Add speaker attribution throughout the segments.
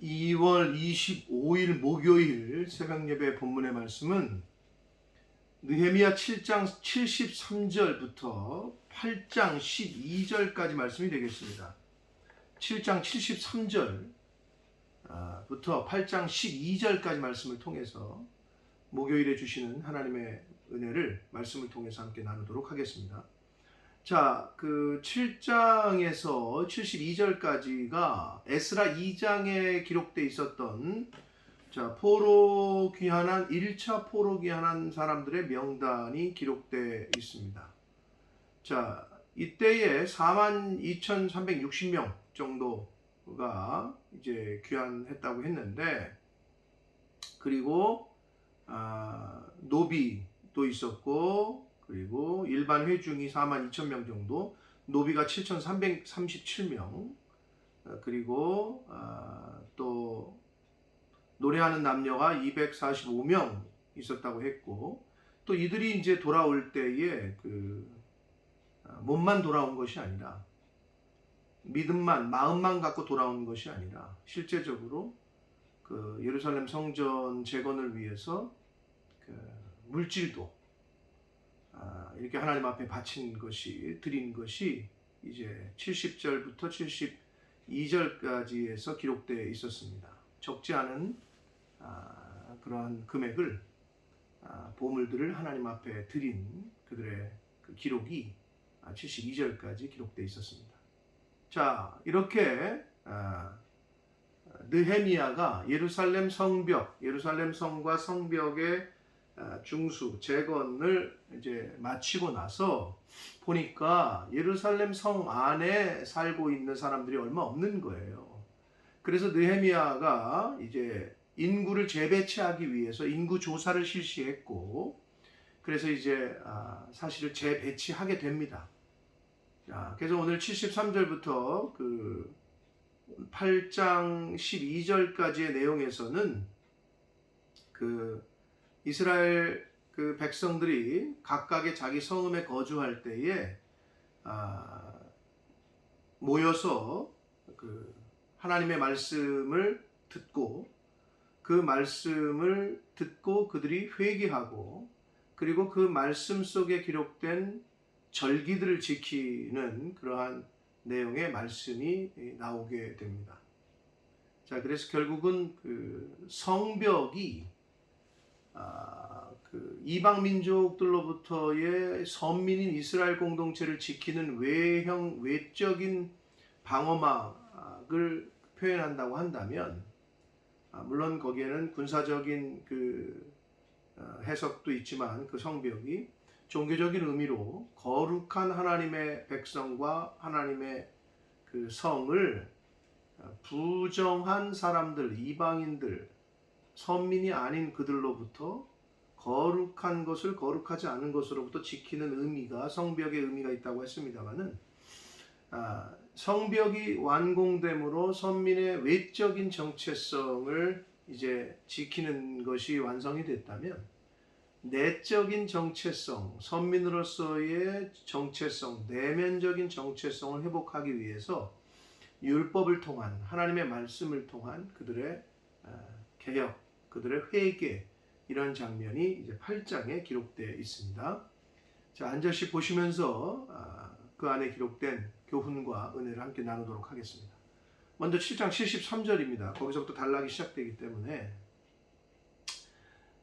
Speaker 1: 2월 25일 목요일 새벽예배 본문의 말씀은 느헤미야 7장 73절부터 8장 12절까지 말씀이 되겠습니다. 7장 73절부터 8장 12절까지 말씀을 통해서 목요일에 주시는 하나님의 은혜를 말씀을 통해서 함께 나누도록 하겠습니다. 자, 그 7장에서 72절까지가 에스라 2장에 기록되어 있었던 포로 귀환한 1차 포로 귀환한 사람들의 명단이 기록되어 있습니다. 자, 이때에 42,360명 정도가 이제 귀환했다고 했는데, 그리고 노비도 있었고, 그리고 일반 회중이 42,000명 정도, 노비가 7,337명, 그리고 또 노래하는 남녀가 245명 있었다고 했고, 또 이들이 이제 돌아올 때에 몸만 돌아온 것이 아니라, 믿음만, 마음만 갖고 돌아온 것이 아니라, 실제적으로 예루살렘 성전 재건을 위해서 물질도 이렇게 하나님 앞에 바친 것이, 드린 것이 이제 70절부터 72절까지에서 기록되어 있었습니다. 적지 않은 그러한 금액을, 보물들을 하나님 앞에 드린 그들의 그 기록이 72절까지 기록되어 있었습니다. 자, 이렇게 느헤미야가 예루살렘 성벽, 예루살렘 성과 성벽의 중수 재건을 이제 마치고 나서 보니까 예루살렘 성 안에 살고 있는 사람들이 얼마 없는 거예요. 그래서 느헤미야가 이제 인구를 재배치하기 위해서 인구 조사를 실시했고, 그래서 이제 사실을 재배치하게 됩니다. 그래서 오늘 73절부터 8장 12절까지의 내용에서는 이스라엘 백성들이 각각의 자기 성읍에 거주할 때에 모여서 하나님의 말씀을 듣고, 그 말씀을 듣고 그들이 회개하고, 그리고 그 말씀 속에 기록된 절기들을 지키는 그러한 내용의 말씀이 나오게 됩니다. 자, 그래서 결국은 성벽이 이방 민족들로부터의 선민인 이스라엘 공동체를 지키는 외적인 방어막을 표현한다고 한다면, 물론 거기에는 군사적인 해석도 있지만, 그 성벽이 종교적인 의미로 거룩한 하나님의 백성과 하나님의 성을 부정한 사람들, 이방인들, 선민이 아닌 그들로부터 거룩한 것을 거룩하지 않은 것으로부터 지키는 의미가, 성벽의 의미가 있다고 했습니다만은, 성벽이 완공됨으로 선민의 외적인 정체성을 이제 지키는 것이 완성이 됐다면, 내적인 정체성, 선민으로서의 정체성, 내면적인 정체성을 회복하기 위해서 율법을 통한, 하나님의 말씀을 통한 그들의 개혁, 그들의 회개, 이런 장면이 이제 8장에 기록되어 있습니다. 자, 한 절씩 보시면서 그 안에 기록된 교훈과 은혜를 함께 나누도록 하겠습니다. 먼저 7장 73절입니다. 거기서부터 단락이 시작되기 때문에,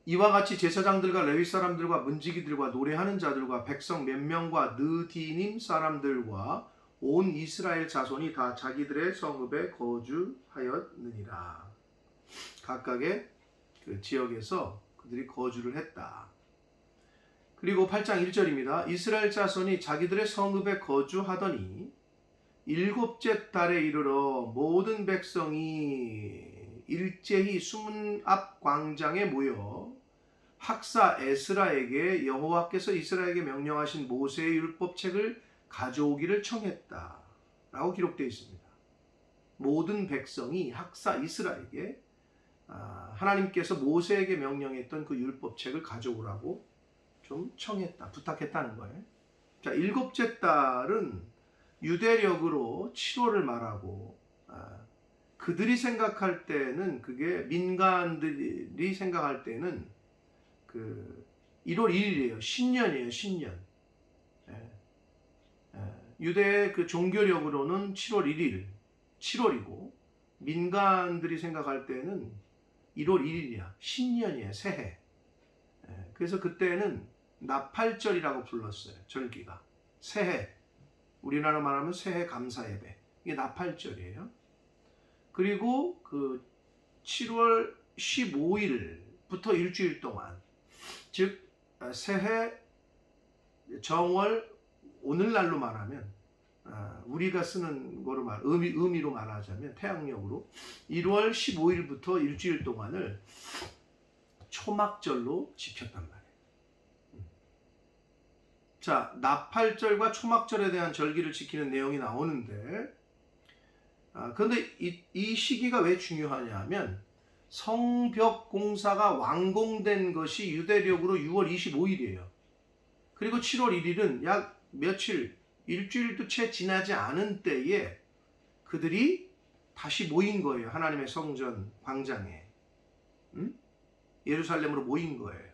Speaker 1: 이와 같이 제사장들과 레위 사람들과 문지기들과 노래하는 자들과 백성 몇 명과 느디님 사람들과 온 이스라엘 자손이 다 자기들의 성읍에 거주하였느니라. 각각의 지역에서 그들이 거주를 했다. 그리고 8장 1절입니다. 이스라엘 자손이 자기들의 성읍에 거주하더니 7째 달에 이르러 모든 백성이 일제히 수문 앞 광장에 모여 학사 에스라에게 여호와께서 이스라엘에게 명령하신 모세의 율법책을 가져오기를 청했다 라고 기록되어 있습니다. 모든 백성이 학사 이스라에게 하나님께서 모세에게 명령했던 그 율법책을 가져오라고 좀 청했다, 부탁했다는 거예요. 자, 7째 달은 유대력으로 7월을 말하고, 그들이 생각할 때는 그게 민간들이 생각할 때는 그 1월 1일이에요. 신년이에요. 신년. 예. 유대의 그 종교력으로는 7월 1일, 7월이고 민간들이 생각할 때는 1월 1일이야. 신년이에요. 새해. 그래서 그때는 나팔절이라고 불렀어요. 절기가. 새해. 우리나라 말하면 새해 감사 예배. 이게 나팔절이에요. 그리고 그 7월 15일부터 일주일 동안, 즉 새해 정월 오늘날로 말하면, 우리가 쓰는 거로 의미로 말하자면 태양력으로 1월 15일부터 일주일 동안을 초막절로 지켰단 말이에요. 자, 나팔절과 초막절에 대한 절기를 지키는 내용이 나오는데, 그런데 이 시기가 왜 중요하냐면 성벽 공사가 완공된 것이 유대력으로 6월 25일이에요. 그리고 7월 1일은 약 며칠, 일주일도 채 지나지 않은 때에 그들이 다시 모인 거예요. 하나님의 성전 광장에. 예루살렘으로 모인 거예요.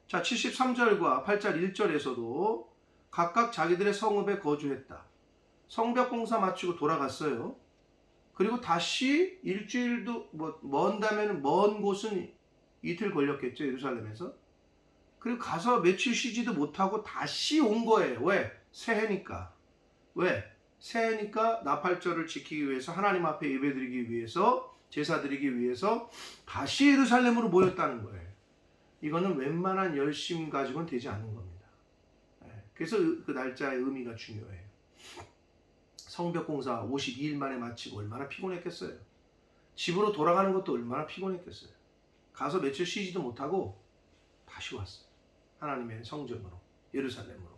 Speaker 1: 자, 73절과 8절 1절에서도 각각 자기들의 성읍에 거주했다. 성벽 공사 마치고 돌아갔어요. 그리고 다시 일주일도 먼다면 먼 곳은 이틀 걸렸겠죠. 예루살렘에서. 그리고 가서 며칠 쉬지도 못하고 다시 온 거예요. 왜? 새해니까. 왜? 새해니까 나팔절을 지키기 위해서, 하나님 앞에 예배드리기 위해서, 제사 드리기 위해서 다시 예루살렘으로 모였다는 거예요. 이거는 웬만한 열심 가지고는 되지 않는 겁니다. 그래서 그 날짜의 의미가 중요해요. 성벽 공사 52일 만에 마치고 얼마나 피곤했겠어요. 집으로 돌아가는 것도 얼마나 피곤했겠어요. 가서 며칠 쉬지도 못하고 다시 왔어요. 하나님의 성전으로, 예루살렘으로.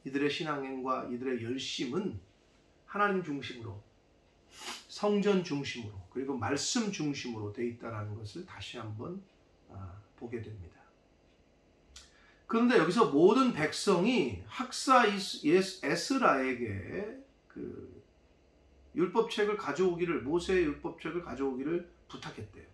Speaker 1: 이들의 신앙행과 이들의 열심은 하나님 중심으로, 성전 중심으로, 그리고 말씀 중심으로 되어 있다는 것을 다시 한번 보게 됩니다. 그런데 여기서 모든 백성이 학사 에스라에게 그 율법책을 가져오기를, 모세의 율법책을 가져오기를 부탁했대요.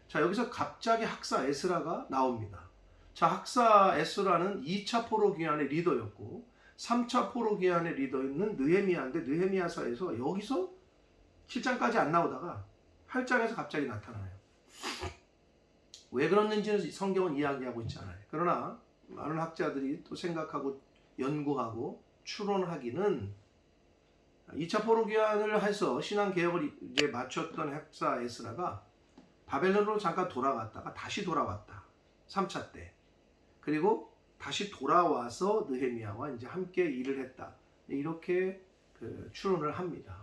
Speaker 1: 자, 여기서 갑자기 학사 에스라가 나옵니다. 자, 학사 에스라는 2차 포로 귀환의 리더였고 3차 포로 귀환의 리더였는 느헤미야인데, 느헤미야서에서 여기서 7장까지 안 나오다가 8장에서 갑자기 나타나요. 왜 그랬는지는 성경은 이야기하고 있지 않아요. 그러나 많은 학자들이 또 생각하고 연구하고 추론하기는 2차 포로 귀환을 해서 신앙 개혁을 이제 마쳤던 학사 에스라가 바벨론으로 잠깐 돌아갔다가 다시 돌아왔다. 3차 때. 그리고 다시 돌아와서 느헤미야와 이제 함께 일을 했다. 이렇게 추론을 합니다.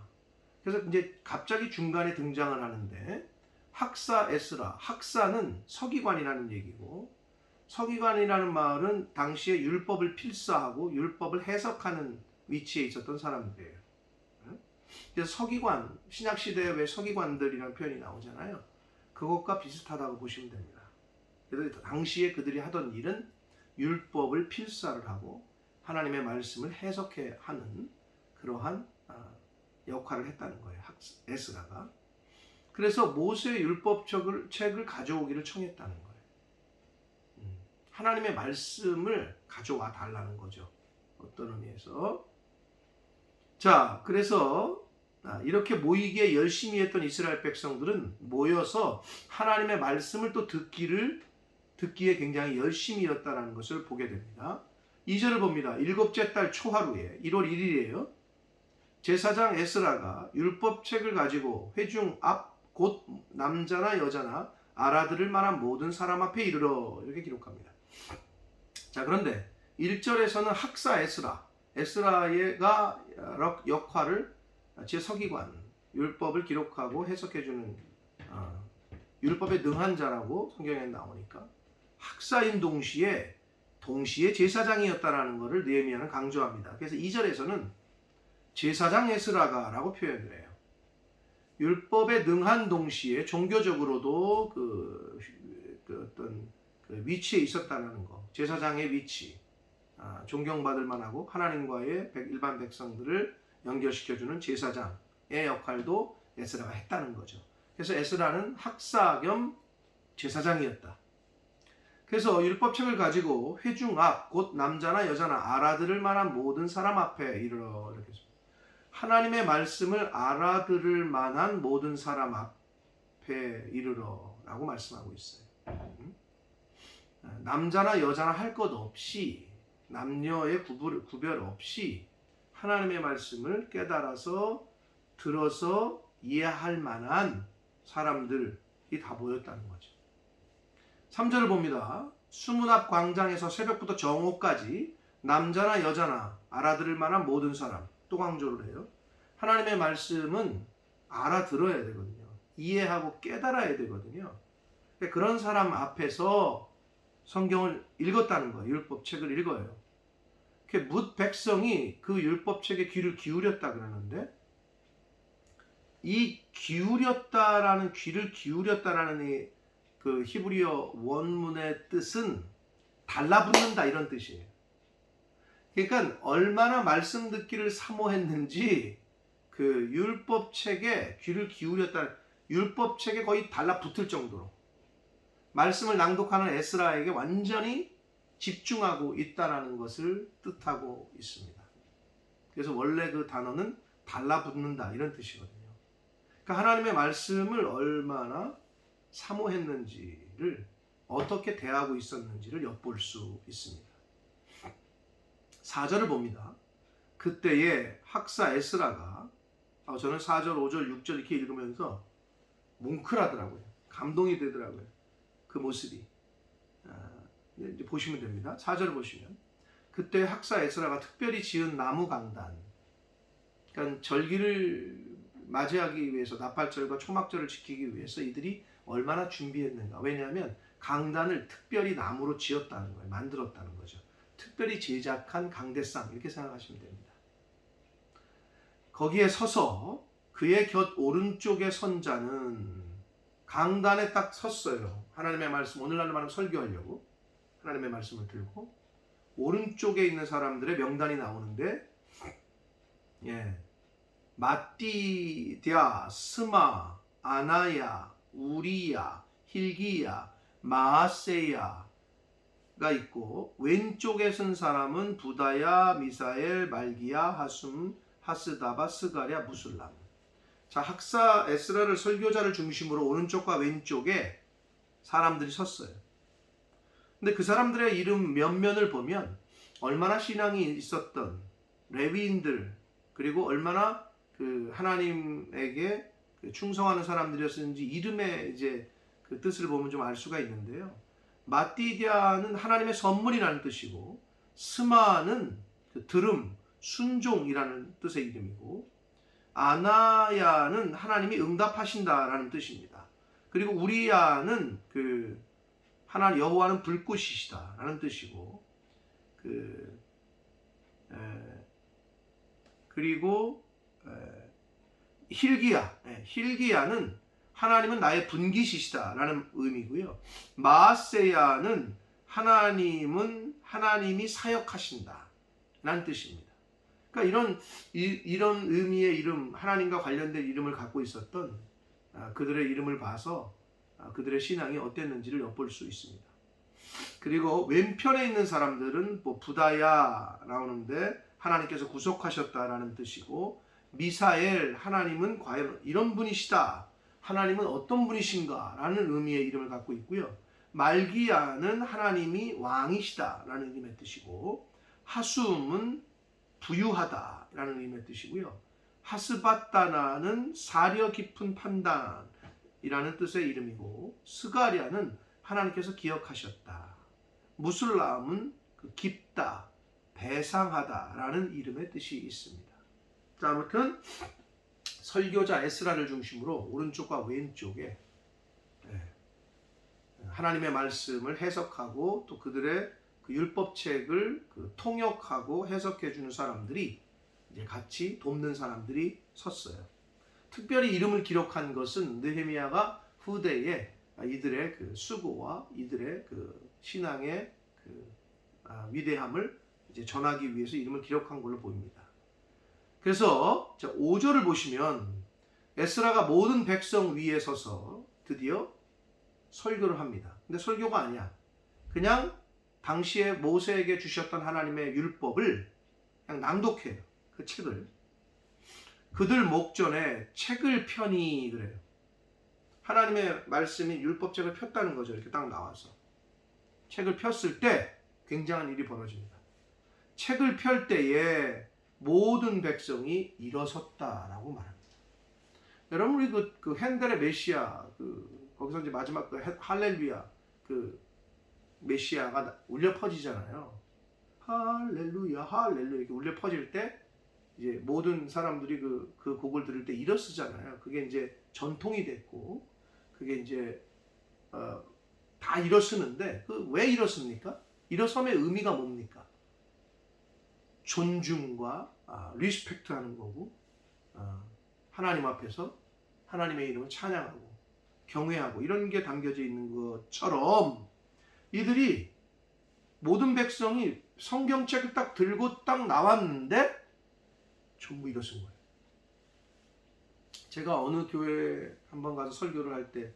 Speaker 1: 그래서 이제 갑자기 중간에 등장을 하는데, 학사 에스라, 학사는 서기관이라는 얘기고, 서기관이라는 말은 당시에 율법을 필사하고 율법을 해석하는 위치에 있었던 사람들이에요. 그래서 서기관, 신약시대에 왜 서기관들이라는 표현이 나오잖아요. 그것과 비슷하다고 보시면 됩니다. 그래서 당시에 그들이 하던 일은 율법을 필사를 하고 하나님의 말씀을 해석해 하는 그러한 역할을 했다는 거예요. 에스라가. 그래서 모세의 율법책을 가져오기를 청했다는 거예요. 하나님의 말씀을 가져와 달라는 거죠. 어떤 의미에서. 자, 그래서 이렇게 모이기에 열심히 했던 이스라엘 백성들은 모여서 하나님의 말씀을 또 듣기에 굉장히 열심히였다는 것을 보게 됩니다. 2절을 봅니다. 7째 달 초하루에 1월 1일이에요. 제사장 에스라가 율법책을 가지고 회중 앞 곧 남자나 여자나 알아들을 만한 모든 사람 앞에 이르러, 이렇게 기록합니다. 자, 그런데 1절에서는 학사 에스라가 역할을 제 서기관, 율법을 기록하고 해석해주는 율법에 능한 자라고 성경에 나오니까 학사인 동시에 제사장이었다라는 것을 느헤미야는 강조합니다. 그래서 2절에서는 제사장 에스라가 라고 표현을 해요. 율법에 능한 동시에 종교적으로도 어떤 위치에 있었다는 거, 제사장의 위치, 존경받을 만하고 하나님과의 일반 백성들을 연결시켜주는 제사장의 역할도 에스라가 했다는 거죠. 그래서 에스라는 학사 겸 제사장이었다. 그래서 율법책을 가지고 회중 앞 곧 남자나 여자나 알아들을 만한 모든 사람 앞에 이르러 이렇게 했습니다. 하나님의 말씀을 알아들을 만한 모든 사람 앞에 이르러 라고 말씀하고 있어요. 남자나 여자나 할 것 없이 남녀의 구별 없이 하나님의 말씀을 깨달아서 들어서 이해할 만한 사람들이 다 모였다는 거죠. 3절을 봅니다. 수문 앞 광장에서 새벽부터 정오까지 남자나 여자나 알아들을 만한 모든 사람, 또 강조를 해요. 하나님의 말씀은 알아들어야 되거든요. 이해하고 깨달아야 되거든요. 그런 사람 앞에서 성경을 읽었다는 거예요. 율법책을 읽어요. 뭇 백성이 그 율법책에 귀를 기울였다 그러는데, 이 기울였다라는, 귀를 기울였다라는 이 그 히브리어 원문의 뜻은 달라붙는다 이런 뜻이에요. 그러니까 얼마나 말씀 듣기를 사모했는지 그 율법책에 귀를 기울였다, 율법책에 거의 달라붙을 정도로 말씀을 낭독하는 에스라에게 완전히 집중하고 있다라는 것을 뜻하고 있습니다. 그래서 원래 그 단어는 달라붙는다 이런 뜻이거든요. 그러니까 하나님의 말씀을 얼마나 사모했는지를, 어떻게 대하고 있었는지를 엿볼 수 있습니다. 4절을 봅니다. 그때에 학사 에스라가, 저는 4절, 5절, 6절 이렇게 읽으면서 뭉클하더라고요. 감동이 되더라고요. 그 모습이. 이제 보시면 됩니다. 4절을 보시면, 그때 학사 에스라가 특별히 지은 나무 강단, 그러니까 절기를 맞이하기 위해서, 나팔절과 초막절을 지키기 위해서 이들이 얼마나 준비했는가. 왜냐하면 강단을 특별히 나무로 지었다는 거예요. 만들었다는 거죠. 특별히 제작한 강대상, 이렇게 생각하시면 됩니다. 거기에 서서 그의 곁 오른쪽에 선 자는, 강단에 딱 섰어요. 하나님의 말씀, 오늘날 말하면 설교하려고 하나님의 말씀을 들고 오른쪽에 있는 사람들의 명단이 나오는데, 마띠디아, 스마, 아나야, 우리야, 힐기야, 마아세야가 있고, 왼쪽에 선 사람은 부다야, 미사엘, 말기야, 하숨, 하스다바, 스가랴, 무술람. 자, 학사 에스라를 설교자를 중심으로 오른쪽과 왼쪽에 사람들이 섰어요. 근데 그 사람들의 이름 면면을 보면 얼마나 신앙이 있었던 레위인들, 그리고 얼마나 그 하나님에게 충성하는 사람들이었는지 이름의 이제 그 뜻을 보면 좀 알 수가 있는데요. 마띠디아는 하나님의 선물이라는 뜻이고, 스마는 그 들음, 순종이라는 뜻의 이름이고, 아나야는 하나님이 응답하신다라는 뜻입니다. 그리고 우리야는 그 하나님 여호와는 불꽃이시다라는 뜻이고, 그리고 힐기야는 하나님은 나의 분깃이시다라는 의미고요. 마아세야는 하나님이 사역하신다라는 뜻입니다. 그러니까 이런 의미의 이름, 하나님과 관련된 이름을 갖고 있었던 그들의 이름을 봐서 그들의 신앙이 어땠는지를 엿볼 수 있습니다. 그리고 왼편에 있는 사람들은 부다야 나오는데 하나님께서 구속하셨다라는 뜻이고, 미사엘, 하나님은 과연 이런 분이시다, 하나님은 어떤 분이신가 라는 의미의 이름을 갖고 있고요. 말기야는 하나님이 왕이시다라는 의미의 뜻이고, 하숨은 부유하다라는 의미의 뜻이고요. 하스바다나는 사려 깊은 판단이라는 뜻의 이름이고, 스가랴는 하나님께서 기억하셨다, 무술람은 깊다, 배상하다라는 이름의 뜻이 있습니다. 자, 아무튼 설교자 에스라를 중심으로 오른쪽과 왼쪽에 하나님의 말씀을 해석하고 또 그들의 그 율법책을 통역하고 해석해 주는 사람들이, 이제 같이 돕는 사람들이 섰어요. 특별히 이름을 기록한 것은 느헤미야가 후대에 이들의 그 수고와 이들의 그 신앙의 그 위대함을 이제 전하기 위해서 이름을 기록한 걸로 보입니다. 그래서 5절을 보시면 에스라가 모든 백성 위에 서서 드디어 설교를 합니다. 근데 설교가 아니야. 그냥 당시에 모세에게 주셨던 하나님의 율법을 그냥 낭독해요. 그 책을. 그들 목전에 책을 펴니 그래요. 하나님의 말씀인 율법책을 폈다는 거죠. 이렇게 딱 나와서. 책을 폈을 때 굉장한 일이 벌어집니다. 책을 펼 때에 모든 백성이 일어섰다라고 말합니다. 여러분 우리 그 핸델의 메시아 거기서 이제 마지막 그 할렐루야 그 메시아가 울려 퍼지잖아요. 할렐루야 할렐루야 이렇게 울려 퍼질 때 이제 모든 사람들이 그 곡을 들을 때 일어서잖아요. 그게 이제 전통이 됐고 그게 이제 다 일어서는데 왜 일어섭니까? 일어섬의 의미가 뭡니까? 존중과 리스펙트하는 거고 하나님 앞에서 하나님의 이름을 찬양하고 경외하고 이런 게 담겨져 있는 것처럼 이들이 모든 백성이 성경책을 딱 들고 딱 나왔는데 전부 일어선 거예요. 제가 어느 교회에 한번 가서 설교를 할 때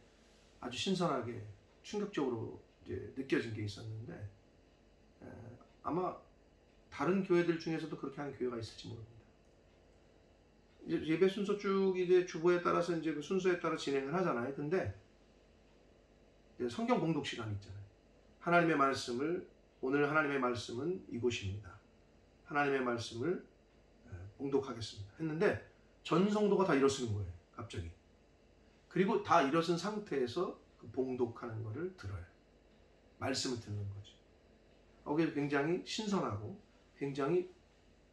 Speaker 1: 아주 신선하게 충격적으로 이제 느껴진 게 있었는데 아마 다른 교회들 중에서도 그렇게 하는 교회가 있을지 모릅니다. 이제 예배 순서 쭉 이제 주보에 따라서 이제 그 순서에 따라 진행을 하잖아요. 근데 성경 봉독 시간이 있잖아요. 하나님의 말씀을 오늘 하나님의 말씀은 이곳입니다. 하나님의 말씀을 봉독하겠습니다. 했는데 전 성도가 다 일어서는 거예요. 갑자기. 그리고 다 일어선 상태에서 그 봉독하는 거를 들어요. 말씀을 듣는 거죠. 그게 굉장히 신선하고 굉장히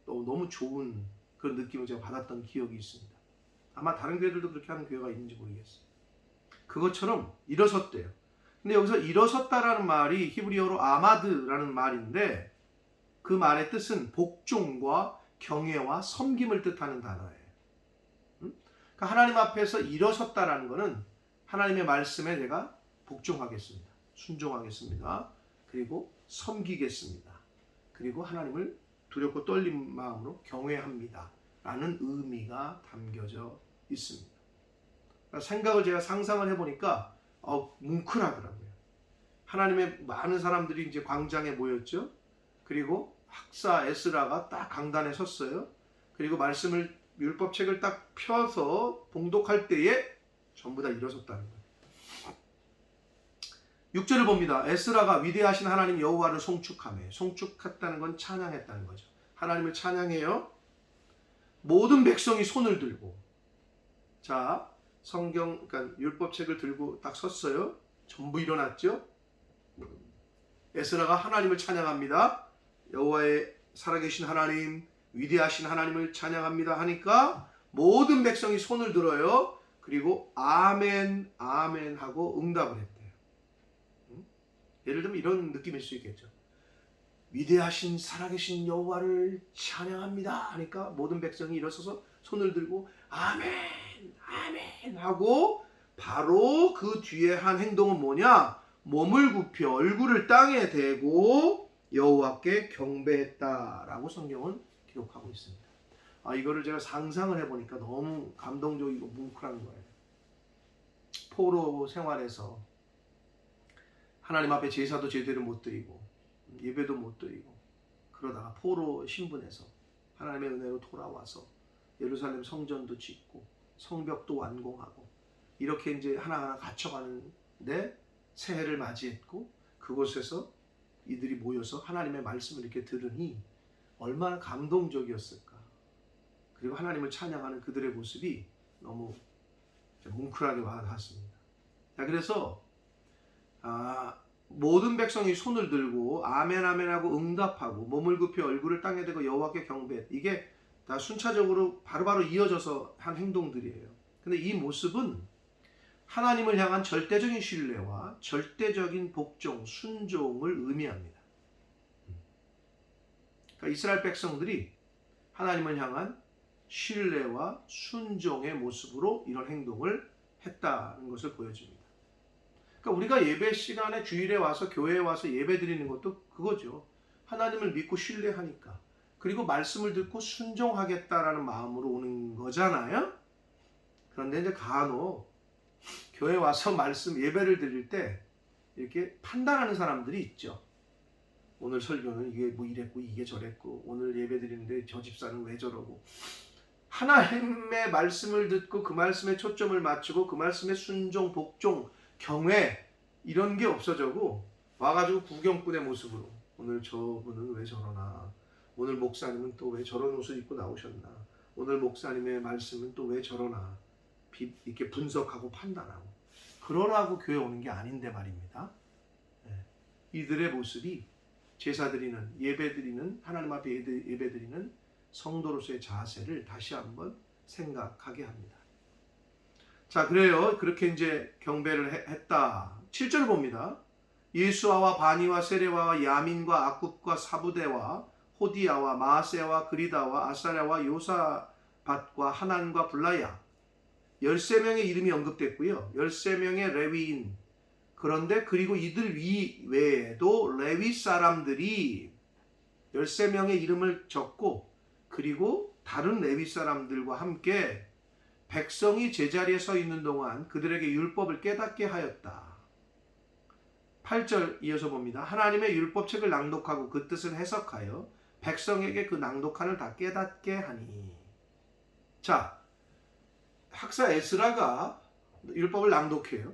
Speaker 1: 너무 좋은 그런 느낌을 제가 받았던 기억이 있습니다. 아마 다른 교회들도 그렇게 하는 교회가 있는지 모르겠어요. 그것처럼 일어섰대요. 근데 여기서 일어섰다라는 말이 히브리어로 아마드라는 말인데 그 말의 뜻은 복종과 경외와 섬김을 뜻하는 단어예요. 그러니까 하나님 앞에서 일어섰다라는 것은 하나님의 말씀에 내가 복종하겠습니다. 순종하겠습니다. 그리고 섬기겠습니다. 그리고 하나님을 두렵고 떨린 마음으로 경외합니다. 라는 의미가 담겨져 있습니다. 그러니까 생각을 제가 상상을 해보니까 뭉클하더라고요. 하나님의 많은 사람들이 이제 광장에 모였죠. 그리고 학사 에스라가 딱 강단에 섰어요. 그리고 말씀을 율법책을 딱 펴서 봉독할 때에 전부 다 일어섰다는 거예요. 6절을 봅니다. 에스라가 위대하신 하나님 여호와를 송축하며 송축했다는 건 찬양했다는 거죠. 하나님을 찬양해요. 모든 백성이 손을 들고 자 성경 그러니까 율법책을 들고 딱 섰어요. 전부 일어났죠. 에스라가 하나님을 찬양합니다. 여호와의 살아계신 하나님 위대하신 하나님을 찬양합니다 하니까 모든 백성이 손을 들어요. 그리고 아멘 아멘 하고 응답을 했대요. 예를 들면 이런 느낌일 수 있겠죠. 위대하신 살아계신 여호와를 찬양합니다 하니까 모든 백성이 일어서서 손을 들고 아멘 아멘 하고 바로 그 뒤에 한 행동은 뭐냐? 몸을 굽혀 얼굴을 땅에 대고 여호와께 경배했다라고 성경은 기록하고 있습니다. 이거를 제가 상상을 해보니까 너무 감동적이고 뭉클한 거예요. 포로 생활에서 하나님 앞에 제사도 제대로 못 드리고 예배도 못 드리고 그러다가 포로 신분에서 하나님의 은혜로 돌아와서 예루살렘 성전도 짓고 성벽도 완공하고 이렇게 이제 하나하나 갇혀가는데 새해를 맞이했고 그곳에서 이들이 모여서 하나님의 말씀을 이렇게 들으니 얼마나 감동적이었을까. 그리고 하나님을 찬양하는 그들의 모습이 너무 뭉클하게 와닿았습니다. 자, 그래서 모든 백성이 손을 들고 아멘 아멘 하고 응답하고 몸을 굽혀 얼굴을 땅에 대고 여호와께 경배. 이게 다 순차적으로 바로바로 이어져서 한 행동들이에요. 근데 이 모습은 하나님을 향한 절대적인 신뢰와 절대적인 복종, 순종을 의미합니다. 그러니까 이스라엘 백성들이 하나님을 향한 신뢰와 순종의 모습으로 이런 행동을 했다는 것을 보여줍니다. 그러니까 우리가 예배 시간에 주일에 와서 교회에 와서 예배 드리는 것도 그거죠. 하나님을 믿고 신뢰하니까. 그리고 말씀을 듣고 순종하겠다라는 마음으로 오는 거잖아요. 그런데 이제 간혹 교회 와서 말씀 예배를 드릴 때 이렇게 판단하는 사람들이 있죠. 오늘 설교는 이게 뭐 이랬고 이게 저랬고 오늘 예배 드리는데 저 집사는 왜 저러고. 하나님의 말씀을 듣고 그 말씀에 초점을 맞추고 그 말씀에 순종, 복종, 경외 이런 게 없어져고 와가지고 구경꾼의 모습으로 오늘 저분은 왜 저러나, 오늘 목사님은 또 왜 저런 옷을 입고 나오셨나, 오늘 목사님의 말씀은 또 왜 저러나 이렇게 분석하고 판단하고 그러라고 교회 오는 게 아닌데 말입니다. 이들의 모습이 제사 드리는, 예배 드리는, 하나님 앞에 예배 드리는 성도로서의 자세를 다시 한번 생각하게 합니다. 자, 그래요. 그렇게 이제 경배를 했다. 7절 봅니다. 예수아와 바니와 세레와와 야민과 악굽과 사부대와 호디야와 마아세와 그리다와 아사랴와 요사밭과 하난과 블라야 13명의 이름이 언급됐고요. 13명의 레위인, 그런데 그리고 이들 외에도 레위 사람들이 13명의 이름을 적고 그리고 다른 레위 사람들과 함께 백성이 제자리에 서 있는 동안 그들에게 율법을 깨닫게 하였다. 8절 이어서 봅니다. 하나님의 율법책을 낭독하고 그 뜻을 해석하여 백성에게 그 낭독한을 다 깨닫게 하니. 자, 학사 에스라가 율법을 낭독해요.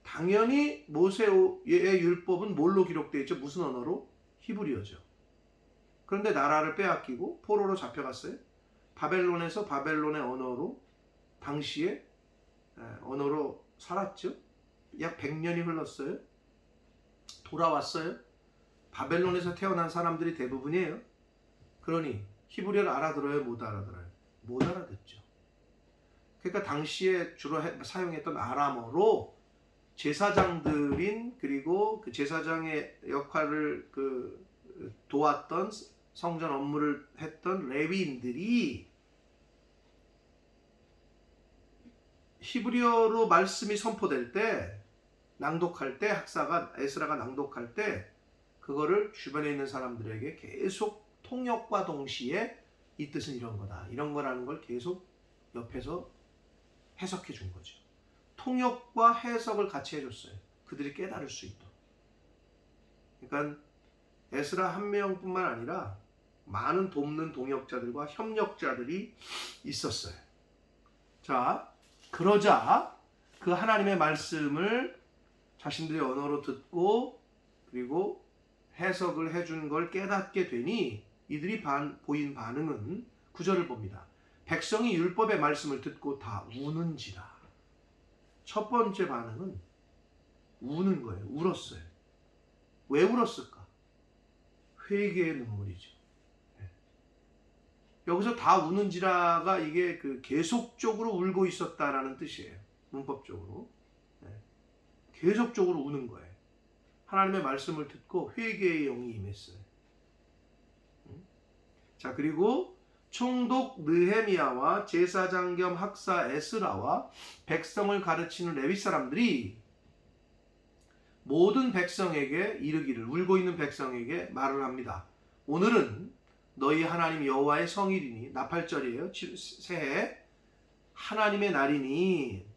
Speaker 1: 당연히 모세의 율법은 뭘로 기록되어 있죠? 무슨 언어로? 히브리어죠. 그런데 나라를 빼앗기고 포로로 잡혀갔어요. 바벨론에서 바벨론의 언어로 당시에 언어로 살았죠. 약 100년이 흘렀어요. 돌아왔어요. 바벨론에서 태어난 사람들이 대부분이에요. 그러니 히브리어를 알아들어요? 못 알아들어요? 못 알아듣죠. 그러니까 당시에 주로 사용했던 아람어로 제사장들인, 그리고 그 제사장의 역할을 도왔던, 성전 업무를 했던 레위인들이 히브리어로 말씀이 선포될 때, 낭독할 때, 학사가 에스라가 낭독할 때 그거를 주변에 있는 사람들에게 계속 통역과 동시에 이 뜻은 이런 거다, 이런 거라는 걸 계속 옆에서 해석해 준 거죠. 통역과 해석을 같이 해줬어요. 그들이 깨달을 수 있도록. 그러니까 에스라 한 명뿐만 아니라 많은 돕는 동역자들과 협력자들이 있었어요. 자, 그러자 그 하나님의 말씀을 자신들의 언어로 듣고 그리고 해석을 해준 걸 깨닫게 되니 이들이 보인 반응은 9절을 봅니다. 백성이 율법의 말씀을 듣고 다 우는지라. 첫 번째 반응은 우는 거예요. 울었어요. 왜 울었을까? 회개의 눈물이죠. 여기서 다 우는지라가 이게 계속적으로 울고 있었다라는 뜻이에요. 문법적으로. 계속적으로 우는 거예요. 하나님의 말씀을 듣고 회개의 영이 임했어요. 자, 그리고 총독 느헤미야와 제사장 겸 학사 에스라와 백성을 가르치는 레위 사람들이 모든 백성에게 이르기를, 울고 있는 백성에게 말을 합니다. 오늘은 너희 하나님 여호와의 성일이니, 나팔절이에요. 새해 하나님의 날이니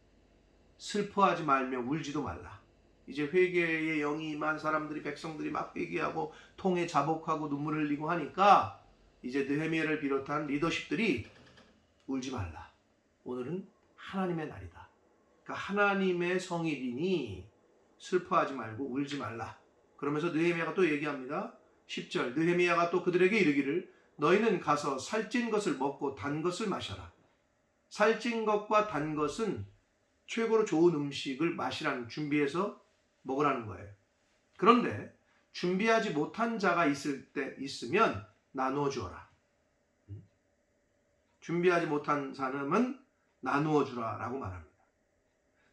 Speaker 1: 슬퍼하지 말며 울지도 말라. 이제 회개의 영이 임한 사람들이, 백성들이 막 회개하고 통에 자복하고 눈물을 흘리고 하니까 이제 느헤미야를 비롯한 리더십들이 울지 말라. 오늘은 하나님의 날이다. 그러니까 하나님의 성일이니 슬퍼하지 말고 울지 말라. 그러면서 느헤미야가 또 얘기합니다. 10절, 느헤미야가 또 그들에게 이르기를 너희는 가서 살찐 것을 먹고 단 것을 마셔라. 살찐 것과 단 것은 최고로 좋은 음식을 마시라는, 준비해서 먹으라는 거예요. 그런데 준비하지 못한 자가 있으면 나누어 주어라. 준비하지 못한 사람은 나누어 주라 라고 말합니다.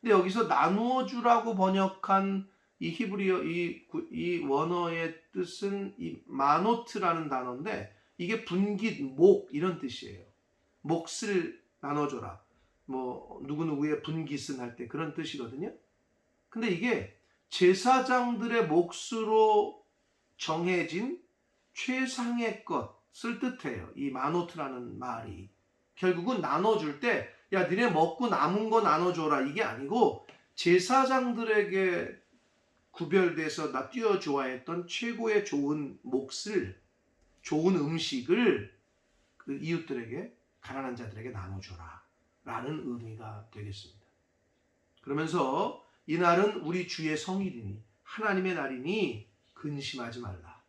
Speaker 1: 근데 여기서 나누어 주라고 번역한 이 히브리어, 이 원어의 뜻은 이 마노트라는 단어인데, 이게 분깃, 목 이런 뜻이에요. 몫을 나눠줘라. 뭐 누구누구의 분깃은 할 때 그런 뜻이거든요. 근데 이게 제사장들의 몫으로 정해진 최상의 것을 뜻해요. 이 마노트라는 말이 결국은 나눠줄 때, 야 니네 먹고 남은 거 나눠줘라 이게 아니고 제사장들에게 구별돼서 나 뛰어 좋아했던 최고의 좋은 몫을 좋은 음식을 그 이웃들에게 가난한 자들에게 나눠줘라 라는 의미가 되겠습니다. 그러면서 이날은 우리 주의 성일이니 하나님의 날이니 근심하지 말라.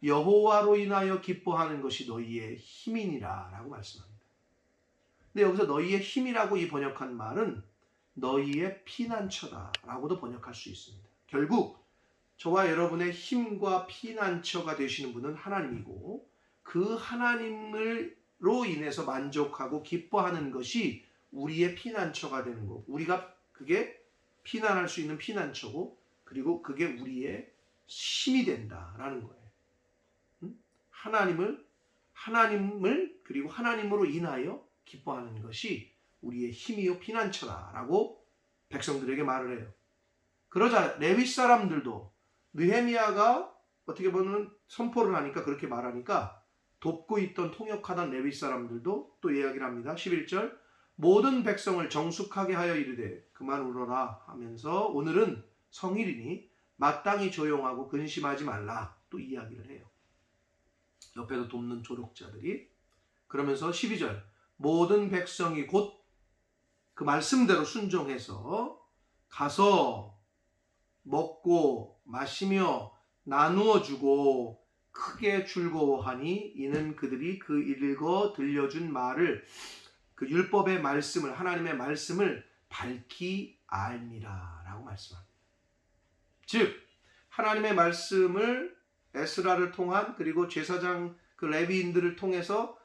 Speaker 1: 여호와로 인하여 기뻐하는 것이 너희의 힘이니라 라고 말씀합니다. 근데 여기서 너희의 힘이라고 이 번역한 말은 너희의 피난처다 라고도 번역할 수 있습니다. 결국 저와 여러분의 힘과 피난처가 되시는 분은 하나님이고 그 하나님으로 인해서 만족하고 기뻐하는 것이 우리의 피난처가 되는 거고 우리가 그게 피난할 수 있는 피난처고 그리고 그게 우리의 힘이 된다라는 거예요. 하나님을 그리고 하나님으로 인하여 기뻐하는 것이 우리의 힘이요 피난처다라고 백성들에게 말을 해요. 그러자 레위 사람들도 느헤미야가 어떻게 보면 선포를 하니까 그렇게 말하니까 돕고 있던 통역하던 레위 사람들도 또 이야기를 합니다. 11절 모든 백성을 정숙하게 하여 이르되 그만 울어라 하면서 오늘은 성일이니 마땅히 조용하고 근심하지 말라 또 이야기를 해요. 옆에서 돕는 조력자들이 그러면서 12절 모든 백성이 곧 그 말씀대로 순종해서 가서 먹고 마시며 나누어 주고 크게 즐거워하니 이는 그들이 그 읽어 들려준 말을 그 율법의 말씀을 하나님의 말씀을 밝히 알미라 라고 말씀합니다. 즉 하나님의 말씀을 에스라를 통한 그리고 제사장 그 레위인들을 통해서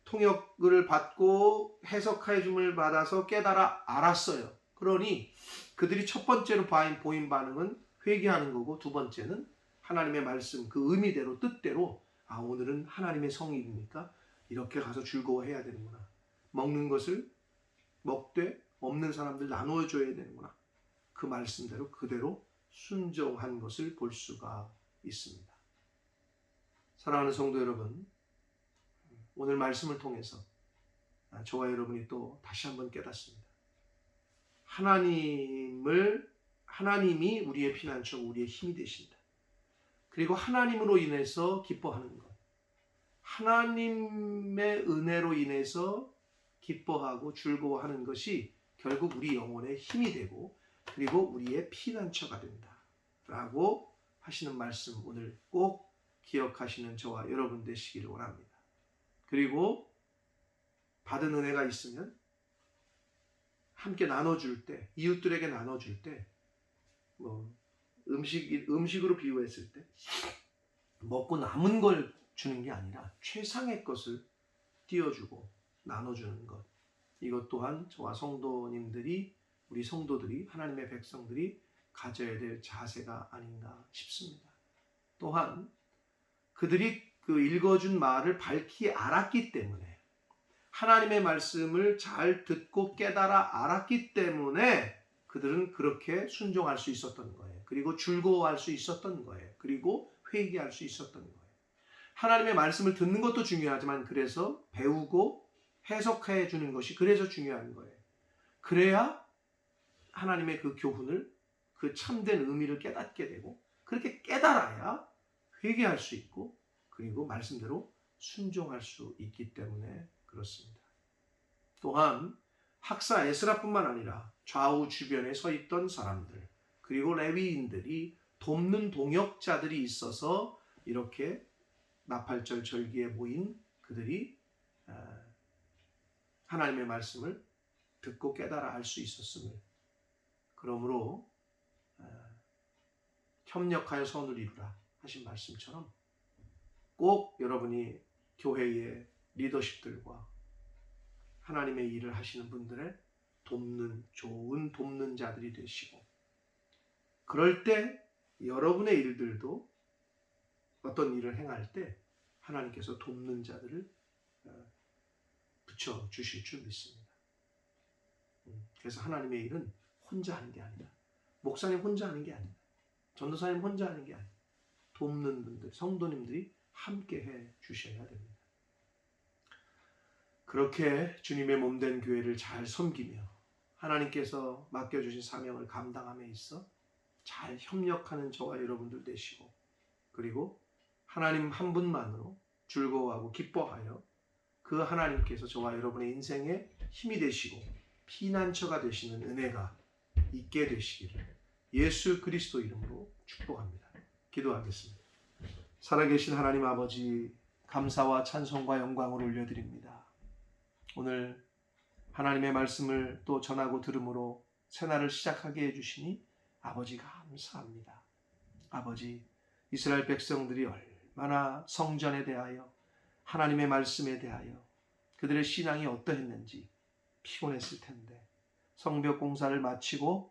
Speaker 1: 통역을 받고 해석해 줌을 받아서 깨달아 알았어요. 그러니 그들이 첫 번째로 보인 반응은 회개하는 거고 두 번째는 하나님의 말씀 그 의미대로 뜻대로 아 오늘은 하나님의 성일이니까 이렇게 가서 즐거워해야 되는구나. 먹는 것을 먹되 없는 사람들 나누어 줘야 되는구나. 그 말씀대로 그대로 순종한 것을 볼 수가 있습니다. 사랑하는 성도 여러분, 오늘 말씀을 통해서 저와 여러분이 또 다시 한번 깨닫습니다. 하나님이 우리의 피난처, 우리의 힘이 되신다. 그리고 하나님으로 인해서 기뻐하는 것. 하나님의 은혜로 인해서 기뻐하고 즐거워하는 것이 결국 우리 영혼의 힘이 되고 그리고 우리의 피난처가 된다. 라고 하시는 말씀 오늘 꼭 기억하시는 저와 여러분 되시기를 원합니다. 그리고 받은 은혜가 있으면 함께 나눠줄 때, 이웃들에게 나눠줄 때, 음식으로 비유했을 때 먹고 남은 걸 주는 게 아니라 최상의 것을 띄워주고 나눠주는 것. 이것 또한 저와 성도님들이 우리 성도들이 하나님의 백성들이 가져야 될 자세가 아닌가 싶습니다. 또한 그들이 그 읽어준 말을 밝히 알았기 때문에 하나님의 말씀을 잘 듣고 깨달아 알았기 때문에 그들은 그렇게 순종할 수 있었던 거예요. 그리고 즐거워할 수 있었던 거예요. 그리고 회개할 수 있었던 거예요. 하나님의 말씀을 듣는 것도 중요하지만 그래서 배우고 해석해 주는 것이 그래서 중요한 거예요. 그래야 하나님의 그 교훈을 그 참된 의미를 깨닫게 되고 그렇게 깨달아야 회개할 수 있고 그리고 말씀대로 순종할 수 있기 때문에 그렇습니다. 또한 학사 에스라뿐만 아니라 좌우 주변에 서 있던 사람들 그리고 레위인들이 돕는 동역자들이 있어서 이렇게 나팔절 절기에 모인 그들이 하나님의 말씀을 듣고 깨달아 알 수 있었음을 그러므로 협력하여 선을 이루라 하신 말씀처럼 꼭 여러분이 교회의 리더십들과 하나님의 일을 하시는 분들의 좋은 돕는 자들이 되시고 그럴 때 여러분의 일들도 어떤 일을 행할 때 하나님께서 돕는 자들을 붙여주실 줄 믿습니다. 그래서 하나님의 일은 혼자 하는 게 아니라 목사님 혼자 하는 게 아니라 전도사님 혼자 하는 게 아니라 돕는 분들, 성도님들이 함께 해 주셔야 됩니다. 그렇게 주님의 몸된 교회를 잘 섬기며 하나님께서 맡겨주신 사명을 감당함에 있어 잘 협력하는 저와 여러분들 되시고, 그리고 하나님 한 분만으로 즐거워하고 기뻐하여 그 하나님께서 저와 여러분의 인생에 힘이 되시고 피난처가 되시는 은혜가 있게 되시기를 예수 그리스도 이름으로 축복합니다. 기도하겠습니다. 살아계신 하나님 아버지, 감사와 찬송과 영광을 올려드립니다. 오늘 하나님의 말씀을 또 전하고 들음으로 새날을 시작하게 해주시니 아버지 감사합니다. 아버지, 이스라엘 백성들이 얼마나 성전에 대하여, 하나님의 말씀에 대하여 그들의 신앙이 어떠했는지 피곤했을 텐데, 성벽 공사를 마치고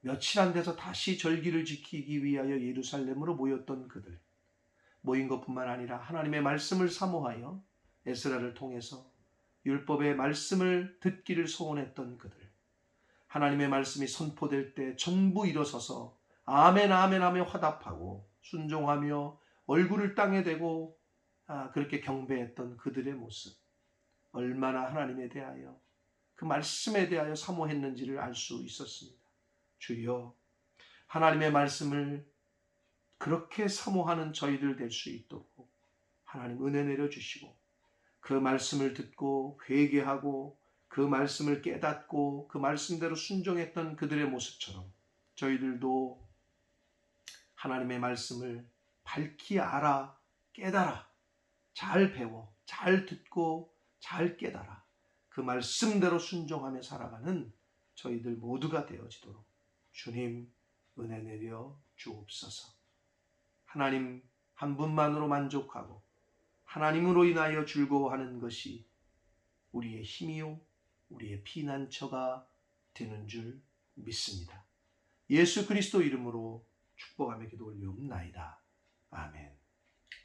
Speaker 1: 며칠 안 돼서 다시 절기를 지키기 위하여 예루살렘으로 모였던 그들, 모인 것뿐만 아니라 하나님의 말씀을 사모하여 에스라를 통해서 율법의 말씀을 듣기를 소원했던 그들, 하나님의 말씀이 선포될 때 전부 일어서서 아멘 아멘 하며 화답하고 순종하며 얼굴을 땅에 대고 그렇게 경배했던 그들의 모습, 얼마나 하나님에 대하여 그 말씀에 대하여 사모했는지를 알 수 있었습니다. 주여, 하나님의 말씀을 그렇게 사모하는 저희들 될 수 있도록 하나님 은혜 내려주시고, 그 말씀을 듣고 회개하고 그 말씀을 깨닫고 그 말씀대로 순종했던 그들의 모습처럼 저희들도 하나님의 말씀을 밝히 알아, 깨달아, 잘 배워, 잘 듣고 잘 깨달아 그 말씀대로 순종하며 살아가는 저희들 모두가 되어지도록 주님 은혜 내려 주옵소서. 하나님 한 분만으로 만족하고 하나님으로 인하여 즐거워하는 것이 우리의 힘이요 우리의 피난처가 되는 줄 믿습니다. 예수 그리스도 이름으로 축복하며 기도 올리옵나이다.